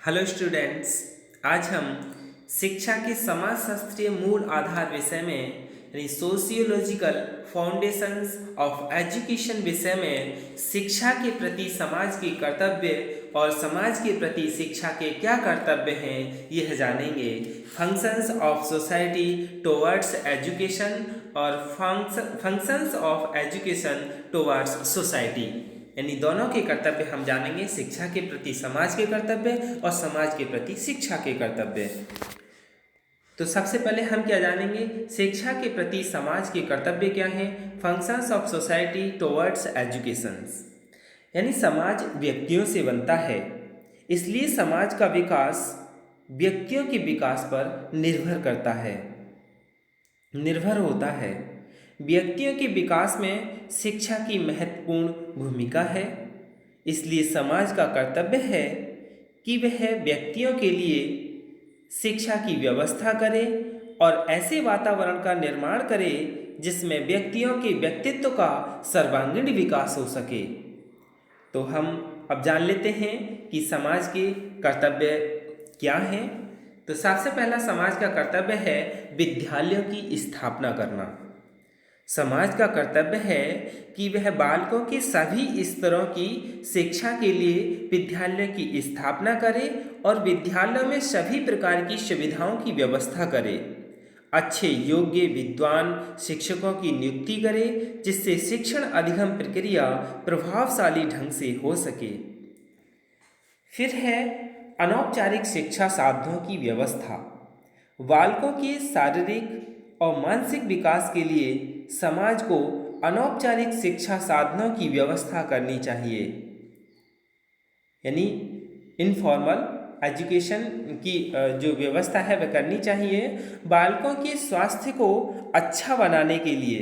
Hello students. आज हम शिक्षा के समाजशास्त्रीय मूल आधार विषय में यानी सोशियोलॉजिकल फाउंडेशंस ऑफ एजुकेशन विषय में शिक्षा के प्रति समाज के कर्तव्य और समाज के प्रति शिक्षा के क्या कर्तव्य हैं यह जानेंगे। Functions of society towards education और functions of education towards society, यानी दोनों के कर्तव्य हम जानेंगे। शिक्षा के प्रति समाज के कर्तव्य और समाज के प्रति शिक्षा के कर्तव्य। तो सबसे पहले हम क्या जानेंगे, शिक्षा के प्रति समाज के कर्तव्य क्या हैं। Functions of society towards education, यानी समाज व्यक्तियों से बनता है, इसलिए समाज का विकास व्यक्तियों के विकास पर निर्भर होता है। व्यक्तियों के विकास में शिक्षा की महत्वपूर्ण भूमिका है, इसलिए समाज का कर्तव्य है कि वह व्यक्तियों के लिए शिक्षा की व्यवस्था करे और ऐसे वातावरण का निर्माण करे जिसमें व्यक्तियों के व्यक्तित्व का सर्वांगीण विकास हो सके। तो हम अब जान लेते हैं कि समाज के कर्तव्य क्या हैं। तो सबसे पहला समाज का कर्तव्य है विद्यालयों की स्थापना करना। समाज का कर्तव्य है कि वह बालकों के सभी स्तरों की शिक्षा के लिए विद्यालय की स्थापना करे और विद्यालयों में सभी प्रकार की सुविधाओं की व्यवस्था करे। अच्छे योग्य विद्वान शिक्षकों की नियुक्ति करे जिससे शिक्षण अधिगम प्रक्रिया प्रभावशाली ढंग से हो सके। फिर है अनौपचारिक शिक्षा साधनों की व्यवस्था। बालकों के शारीरिक और मानसिक विकास के लिए समाज को अनौपचारिक शिक्षा साधनों की व्यवस्था करनी चाहिए, यानी इनफॉर्मल एजुकेशन की जो व्यवस्था है वह करनी चाहिए। बालकों के स्वास्थ्य को अच्छा बनाने के लिए,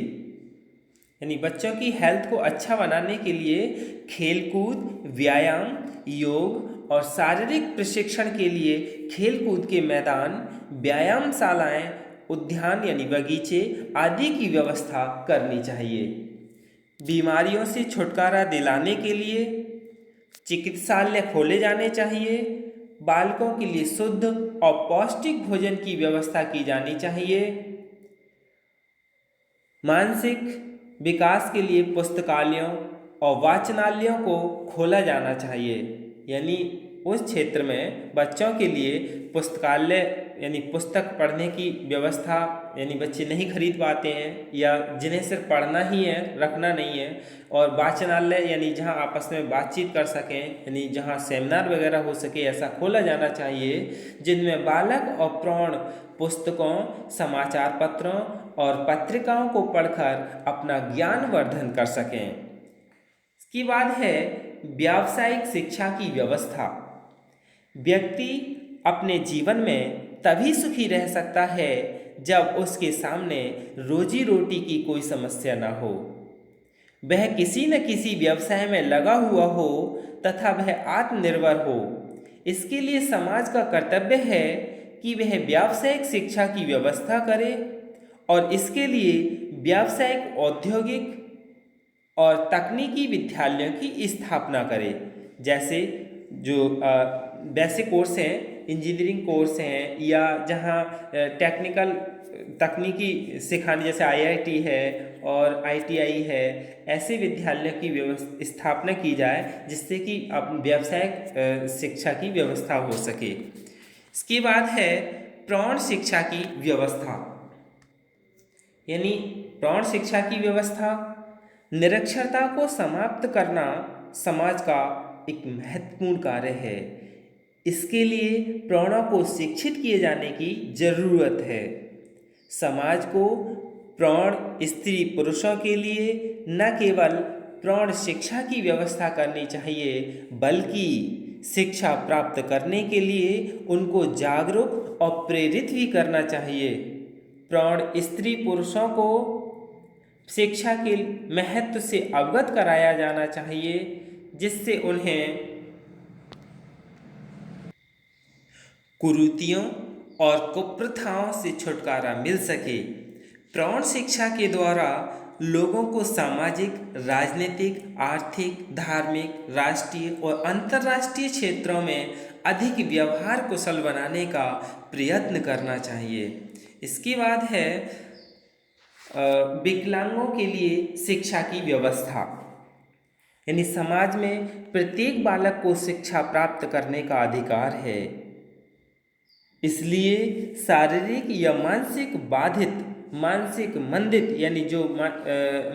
यानी बच्चों की हेल्थ को अच्छा बनाने के लिए खेलकूद, व्यायाम, योग और शारीरिक प्रशिक्षण के लिए खेलकूद के मैदान, व्यायामशालाएं, उद्यान यानी बगीचे आदि की व्यवस्था करनी चाहिए। बीमारियों से छुटकारा दिलाने के लिए चिकित्सालय खोले जाने चाहिए। बालकों के लिए शुद्ध और पौष्टिक भोजन की व्यवस्था की जानी चाहिए। मानसिक विकास के लिए पुस्तकालयों और वाचनालयों को खोला जाना चाहिए, यानी उस क्षेत्र में बच्चों के लिए पुस्तकालय यानी पुस्तक पढ़ने की व्यवस्था, यानी बच्चे नहीं खरीद पाते हैं या जिन्हें सिर्फ पढ़ना ही है, रखना नहीं है, और वाचनालय यानी जहां आपस में बातचीत कर सकें, यानी जहां सेमिनार वगैरह हो सके, ऐसा खोला जाना चाहिए जिनमें बालक और प्रौढ़ पुस्तकों, समाचार पत्रों और पत्रिकाओं को पढ़कर अपना ज्ञान वर्धन कर सकें। इसके बाद है व्यावसायिक शिक्षा की व्यवस्था। व्यक्ति अपने जीवन में तभी सुखी रह सकता है जब उसके सामने रोजी रोटी की कोई समस्या न हो, वह किसी न किसी व्यवसाय में लगा हुआ हो तथा वह आत्मनिर्भर हो। इसके लिए समाज का कर्तव्य है कि वह व्यावसायिक शिक्षा की व्यवस्था करे और इसके लिए व्यावसायिक, औद्योगिक और तकनीकी विद्यालयों की स्थापना करे। जैसे जो बेसिक कोर्स हैं, इंजीनियरिंग कोर्स हैं, या जहाँ टेक्निकल तकनीकी सिखाने जैसे आईआईटी है और आईटीआई है, ऐसे विद्यालयों की स्थापना की जाए जिससे कि व्यावसायिक शिक्षा की व्यवस्था हो सके। इसके बाद है प्रौढ़ शिक्षा की व्यवस्था, यानी प्रौढ़ शिक्षा की व्यवस्था। निरक्षरता को समाप्त करना समाज का एक महत्वपूर्ण कार्य है। इसके लिए प्रौढ़ों को शिक्षित किए जाने की जरूरत है। समाज को प्रौढ़ स्त्री पुरुषों के लिए न केवल प्रौढ़ शिक्षा की व्यवस्था करनी चाहिए, बल्कि शिक्षा प्राप्त करने के लिए उनको जागरूक और प्रेरित भी करना चाहिए। प्रौढ़ स्त्री पुरुषों को शिक्षा के महत्व से अवगत कराया जाना चाहिए, जिससे उन्हें कुरीतियों और कुप्रथाओं से छुटकारा मिल सके। प्रौढ़ शिक्षा के द्वारा लोगों को सामाजिक, राजनीतिक, आर्थिक, धार्मिक, राष्ट्रीय और अंतर्राष्ट्रीय क्षेत्रों में अधिक व्यवहार कुशल बनाने का प्रयत्न करना चाहिए। इसके बाद है विकलांगों के लिए शिक्षा की व्यवस्था, यानी समाज में प्रत्येक बालक को शिक्षा प्राप्त करने का अधिकार है। इसलिए शारीरिक या मानसिक बाधित, मानसिक मंदित, यानी जो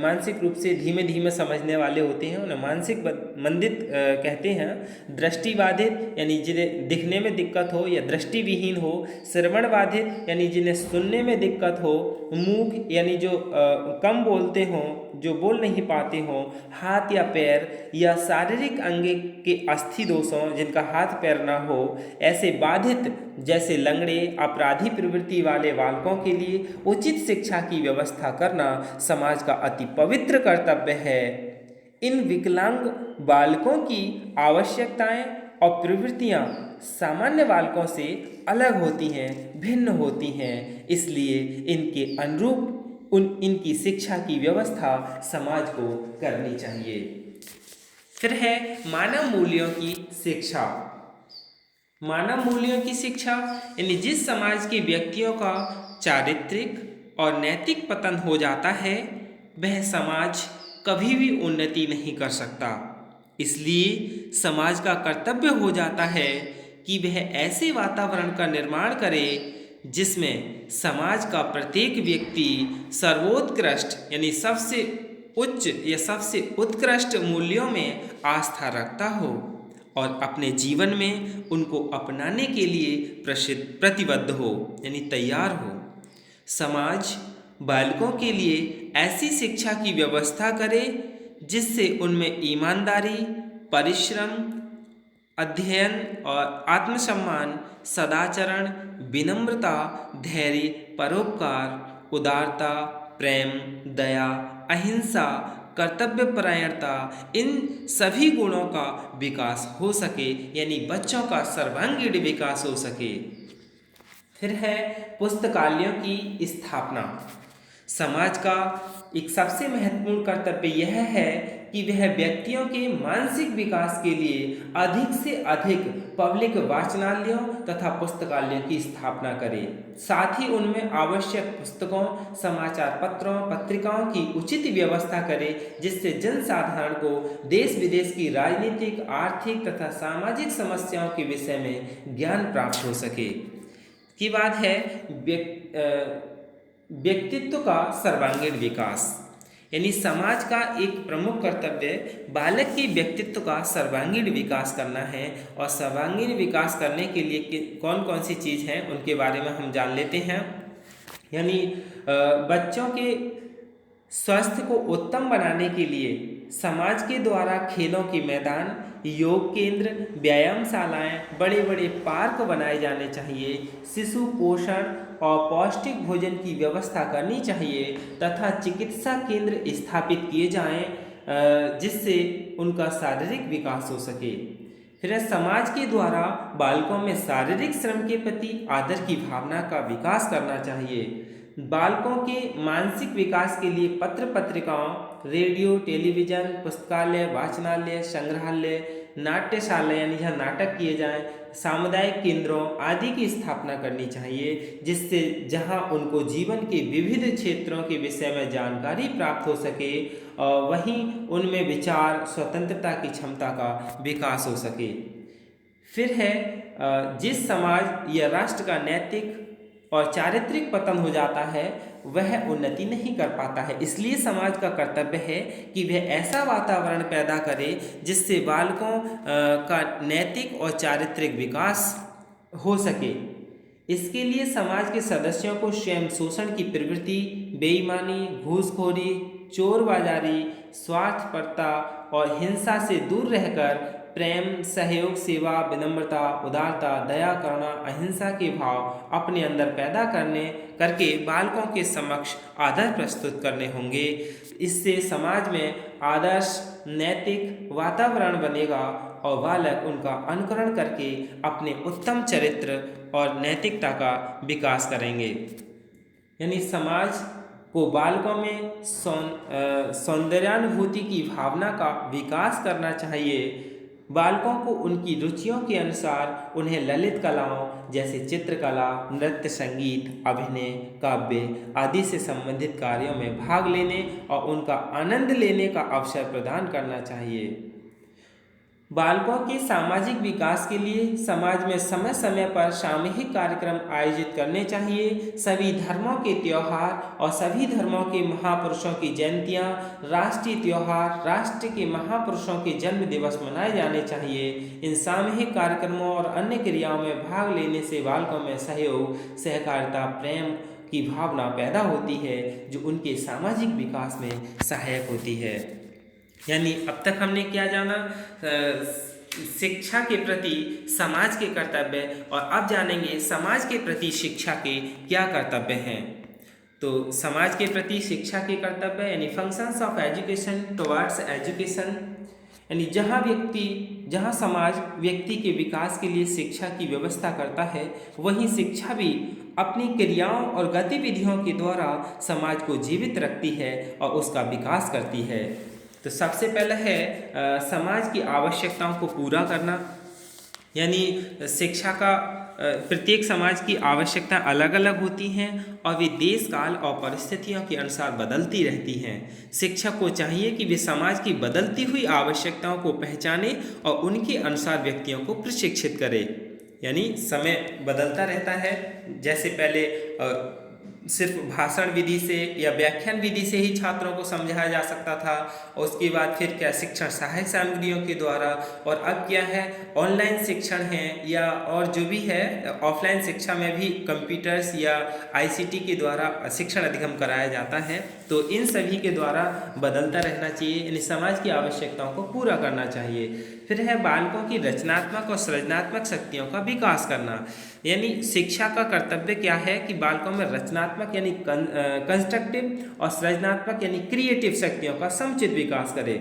मानसिक रूप से धीमे धीमे समझने वाले होते हैं उन्हें मानसिक मंदित कहते हैं। दृष्टि बाधित यानी जिन्हें दिखने में दिक्कत हो या दृष्टि विहीन हो। श्रवण बाधित यानी जिन्हें सुनने में दिक्कत हो। मूक यानी जो कम बोलते हों, जो बोल नहीं पाते हों। हाथ या पैर या शारीरिक अंग के अस्थि दोषों, जिनका हाथ पैर ना हो, ऐसे बाधित जैसे लंगड़े, अपराधी प्रवृत्ति वाले बालकों के लिए उचित शिक्षा की व्यवस्था करना समाज का अति पवित्र कर्तव्य है। इन विकलांग बालकों की आवश्यकताएं और प्रवृत्तियां सामान्य बालकों से अलग होती हैं, भिन्न होती हैं। इसलिए इनके अनुरूप इनकी शिक्षा की व्यवस्था समाज को करनी चाहिए। फिर है मानव मूल्यों की शिक्षा। मानव मूल्यों की शिक्षा यानी जिस समाज के व्यक्तियों का चारित्रिक और नैतिक पतन हो जाता है वह समाज कभी भी उन्नति नहीं कर सकता। इसलिए समाज का कर्तव्य हो जाता है कि वह ऐसे वातावरण का निर्माण करे जिसमें समाज का प्रत्येक व्यक्ति सर्वोत्कृष्ट यानी सबसे उच्च या सबसे उत्कृष्ट मूल्यों में आस्था रखता हो और अपने जीवन में उनको अपनाने के लिए प्रतिबद्ध हो, यानी तैयार हो। समाज बालकों के लिए ऐसी शिक्षा की व्यवस्था करे जिससे उनमें ईमानदारी, परिश्रम, अध्ययन और आत्मसम्मान, सदाचरण, विनम्रता, धैर्य, परोपकार, उदारता, प्रेम, दया, अहिंसा, कर्तव्यपरायणता, इन सभी गुणों का विकास हो सके, यानी बच्चों का सर्वांगीण विकास हो सके। फिर है पुस्तकालयों की स्थापना। समाज का एक सबसे महत्वपूर्ण कर्तव्य यह है कि वह व्यक्तियों के मानसिक विकास के लिए अधिक से अधिक पब्लिक वाचनालयों तथा पुस्तकालयों की स्थापना करे। साथ ही उनमें आवश्यक पुस्तकों, समाचार पत्रों, पत्रिकाओं की उचित व्यवस्था करे जिससे जनसाधारण को देश विदेश की राजनीतिक, आर्थिक तथा सामाजिक समस्याओं के विषय में ज्ञान प्राप्त हो सके। की बात है व्यक्तित्व का सर्वांगीण विकास, यानी समाज का एक प्रमुख कर्तव्य बालक के व्यक्तित्व का सर्वांगीण विकास करना है। और सर्वांगीण विकास करने के लिए कौन कौन सी चीज़ हैं उनके बारे में हम जान लेते हैं। यानी बच्चों के स्वास्थ्य को उत्तम बनाने के लिए समाज के द्वारा खेलों के मैदान, योग केंद्र, व्यायामशालाएं, बड़े बड़े पार्क बनाए जाने चाहिए। शिशु पोषण और पौष्टिक भोजन की व्यवस्था करनी चाहिए तथा चिकित्सा केंद्र स्थापित किए जाएं जिससे उनका शारीरिक विकास हो सके। फिर समाज के द्वारा बालकों में शारीरिक श्रम के प्रति आदर की भावना का विकास करना चाहिए। बालकों के मानसिक विकास के लिए पत्र पत्रिकाओं, रेडियो, टेलीविज़न, पुस्तकालय, वाचनालय, संग्रहालय, नाट्यशाला यानी जहाँ नाटक किए जाएं, सामुदायिक केंद्रों आदि की स्थापना करनी चाहिए जिससे जहाँ उनको जीवन के विविध क्षेत्रों के विषय में जानकारी प्राप्त हो सके और वहीं उनमें विचार स्वतंत्रता की क्षमता का विकास हो सके। फिर है जिस समाज या राष्ट्र का नैतिक और चारित्रिक पतन हो जाता है वह उन्नति नहीं कर पाता है। इसलिए समाज का कर्तव्य है कि वह ऐसा वातावरण पैदा करे जिससे बालकों का नैतिक और चारित्रिक विकास हो सके। इसके लिए समाज के सदस्यों को स्वयं शोषण की प्रवृत्ति, बेईमानी, घूसखोरी, चोरबाजारी, स्वार्थपरता और हिंसा से दूर रहकर प्रेम, सहयोग, सेवा, विनम्रता, उदारता, दया, करुणा, अहिंसा के भाव अपने अंदर पैदा करके बालकों के समक्ष आदर प्रस्तुत करने होंगे। इससे समाज में आदर्श नैतिक वातावरण बनेगा और बालक उनका अनुकरण करके अपने उत्तम चरित्र और नैतिकता का विकास करेंगे। यानी समाज को बालकों में सौंदर्यानुभूति की भावना का विकास करना चाहिए बालकों को उनकी रुचियों के अनुसार उन्हें ललित कलाओं जैसे चित्रकला, नृत्य, संगीत, अभिनय, काव्य आदि से संबंधित कार्यों में भाग लेने और उनका आनंद लेने का अवसर प्रदान करना चाहिए। बालकों के सामाजिक विकास के लिए समाज में समय समय पर सामूहिक कार्यक्रम आयोजित करने चाहिए। सभी धर्मों के त्योहार और सभी धर्मों के महापुरुषों की जयंतियाँ, राष्ट्रीय त्योहार, राष्ट्र के महापुरुषों के जन्म दिवस मनाए जाने चाहिए। इन सामूहिक कार्यक्रमों और अन्य क्रियाओं में भाग लेने से बालकों में सहयोग, सहकारिता, प्रेम की भावना पैदा होती है जो उनके सामाजिक विकास में सहायक होती है। यानी अब तक हमने क्या जाना, शिक्षा के प्रति समाज के कर्तव्य, और अब जानेंगे समाज के प्रति शिक्षा के क्या कर्तव्य हैं। तो समाज के प्रति शिक्षा के कर्तव्य यानी functions of education towards education, यानी जहाँ समाज व्यक्ति के विकास के लिए शिक्षा की व्यवस्था करता है, वहीं शिक्षा भी अपनी क्रियाओं और गतिविधियों के द्वारा समाज को जीवित रखती है और उसका विकास करती है। तो सबसे पहला है समाज की आवश्यकताओं को पूरा करना, यानी शिक्षा का प्रत्येक समाज की आवश्यकता अलग अलग होती हैं और वे देश काल और परिस्थितियों के अनुसार बदलती रहती हैं। शिक्षक को चाहिए कि वे समाज की बदलती हुई आवश्यकताओं को पहचाने और उनके अनुसार व्यक्तियों को प्रशिक्षित करे। यानी समय बदलता रहता है, जैसे पहले सिर्फ भाषण विधि से या व्याख्यान विधि से ही छात्रों को समझाया जा सकता था, और उसके बाद फिर क्या शिक्षण सहायक सामग्रियों के द्वारा, और अब क्या है ऑनलाइन शिक्षण है, या और जो भी है ऑफलाइन शिक्षा में भी कंप्यूटर्स या आईसीटी के द्वारा शिक्षण अधिगम कराया जाता है। तो इन सभी के द्वारा बदलता रहना चाहिए, यानी समाज की आवश्यकताओं को पूरा करना चाहिए। फिर है बालकों की रचनात्मक और सृजनात्मक शक्तियों का विकास करना, यानी शिक्षा का कर्तव्य क्या है कि बालकों में रचनात्मक यानी कंस्ट्रक्टिव और सृजनात्मक यानी क्रिएटिव शक्तियों का समुचित विकास करे।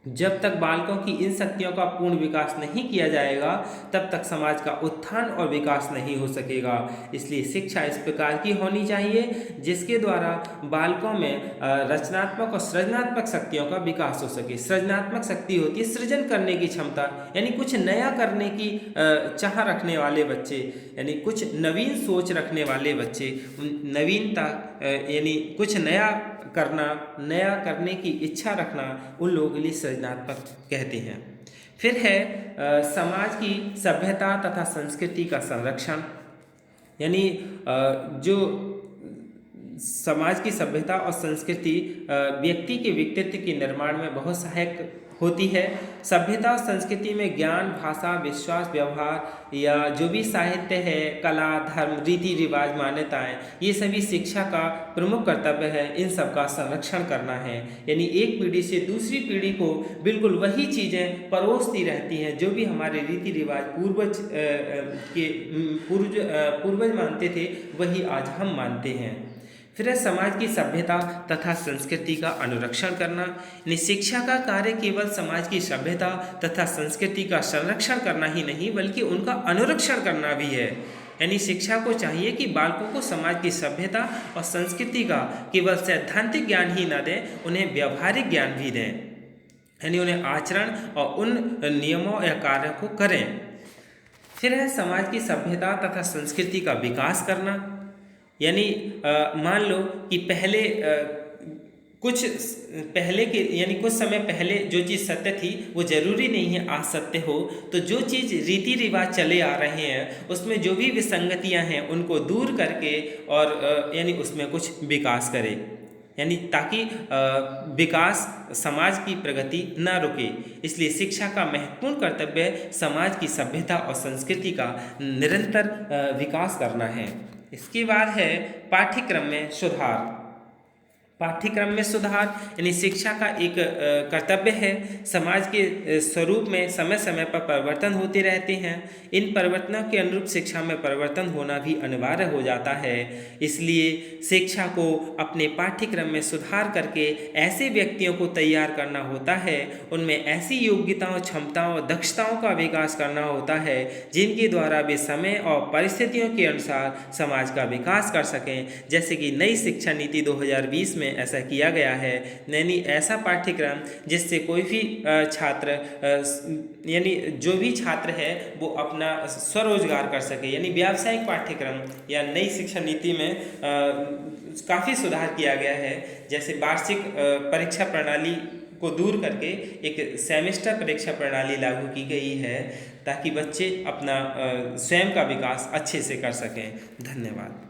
जब तक बालकों की इन शक्तियों का पूर्ण विकास नहीं किया जाएगा, तब तक समाज का उत्थान और विकास नहीं हो सकेगा। इसलिए शिक्षा इस प्रकार की होनी चाहिए जिसके द्वारा बालकों में रचनात्मक और सृजनात्मक शक्तियों का विकास हो सके। सृजनात्मक शक्ति होती है सृजन करने की क्षमता, यानी कुछ नया करने की चाह रखने वाले बच्चे, यानी कुछ नवीन सोच रखने वाले बच्चे, नवीनता यानी कुछ नया करने की इच्छा रखना, उन लोगों के लिए सृजनात्मक कहते हैं। फिर है समाज की सभ्यता तथा संस्कृति का संरक्षण, यानी जो समाज की सभ्यता और संस्कृति व्यक्ति के व्यक्तित्व के निर्माण में बहुत सहायक होती है। सभ्यता और संस्कृति में ज्ञान, भाषा, विश्वास, व्यवहार या जो भी साहित्य है, कला, धर्म, रीति रिवाज, मान्यताएं, ये सभी शिक्षा का प्रमुख कर्तव्य है। इन सब का संरक्षण करना है, यानी एक पीढ़ी से दूसरी पीढ़ी को बिल्कुल वही चीज़ें परोसती रहती हैं जो भी हमारे रीति रिवाज पूर्वज मानते थे, वही आज हम मानते हैं। फिर है समाज की सभ्यता तथा संस्कृति का अनुरक्षण करना, यानी शिक्षा का कार्य केवल समाज की सभ्यता तथा संस्कृति का संरक्षण करना ही नहीं बल्कि उनका अनुरक्षण करना भी है। यानी शिक्षा को चाहिए कि बालकों को समाज की सभ्यता और संस्कृति का केवल सैद्धांतिक ज्ञान ही न दें, उन्हें व्यवहारिक ज्ञान भी दें, यानी उन्हें आचरण और उन नियमों या कार्यों को करें। फिर है समाज की सभ्यता तथा संस्कृति का विकास करना, यानी मान लो कि कुछ समय पहले जो चीज़ सत्य थी वो ज़रूरी नहीं है आज सत्य हो। तो जो चीज़ रीति रिवाज चले आ रहे हैं उसमें जो भी विसंगतियां हैं उनको दूर करके और यानी उसमें कुछ विकास करे, यानी ताकि विकास समाज की प्रगति न रुके। इसलिए शिक्षा का महत्वपूर्ण कर्तव्य समाज की सभ्यता और संस्कृति का निरंतर विकास करना है। इसके बाद है पाठ्यक्रम में सुधार। पाठ्यक्रम में सुधार यानी शिक्षा का एक कर्तव्य है। समाज के स्वरूप में समय समय पर परिवर्तन होते रहते हैं। इन परिवर्तनों के अनुरूप शिक्षा में परिवर्तन होना भी अनिवार्य हो जाता है। इसलिए शिक्षा को अपने पाठ्यक्रम में सुधार करके ऐसे व्यक्तियों को तैयार करना होता है, उनमें ऐसी योग्यताओं, क्षमताओं और दक्षताओं का विकास करना होता है जिनके द्वारा वे समय और परिस्थितियों के अनुसार समाज का विकास कर सकें। जैसे कि नई शिक्षा नीति 2020 में में ऐसा किया गया है। यानी ऐसा पाठ्यक्रम जिससे कोई भी छात्र यानी जो भी छात्र है वो अपना स्वरोजगार कर सके, यानी व्यावसायिक पाठ्यक्रम या नई शिक्षा नीति में काफ़ी सुधार किया गया है। जैसे वार्षिक परीक्षा प्रणाली को दूर करके एक सेमेस्टर परीक्षा प्रणाली लागू की गई है, ताकि बच्चे अपना स्वयं का विकास अच्छे से कर सकें। धन्यवाद।